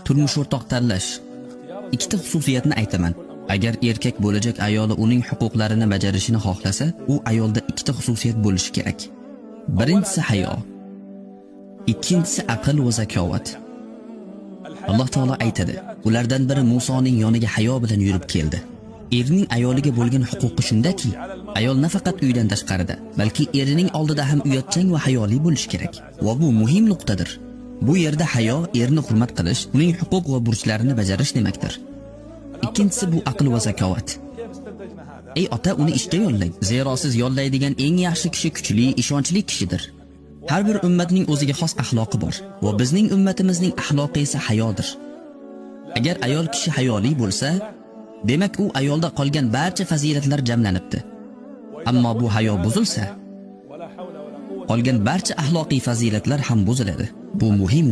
turmush o'rtoq tanlash. Ikkita xususiyatni aytaman. Agar erkak bo'lajak ayoli uning huquqlarini bajarishini xohlasa, u ayolda ikkita xususiyat bo'lishi kerak. Birinchisi hayo, ikkinchisi aql va zakovat. Alloh taolo aytadi, ulardan biri Musoning yoniga hayo bilan yurib keldi. Erning ayoliga bo'lgan huquqi shundaki, ayol nafaqat uydan tashqarida, balki erining oldida ham uyatchan va hayoli bo'lishi kerak. Va bu muhim nuqtadir. Bu yerda hayo erni hurmat qilish, uning huquq va burchlarini bajarish demakdir. Ikkinchisi bu aql va zakovat. Ey ota, uni ishga yollang. Zero siz yollaydigan eng yaxshi kishi kuchli, ishonchli kishidir. Har bir ummatning o'ziga xos axloqi bor va bizning ummatimizning axloqi esa hayodir. Agar ayol kishi hayoli bo'lsa, demak u ayolda qolgan barcha fazilatlar jamlanibdi. Ammo bu hayo buzilsa, qolgan barcha axloqiy fazilatlar ham buziladi. Bu muhim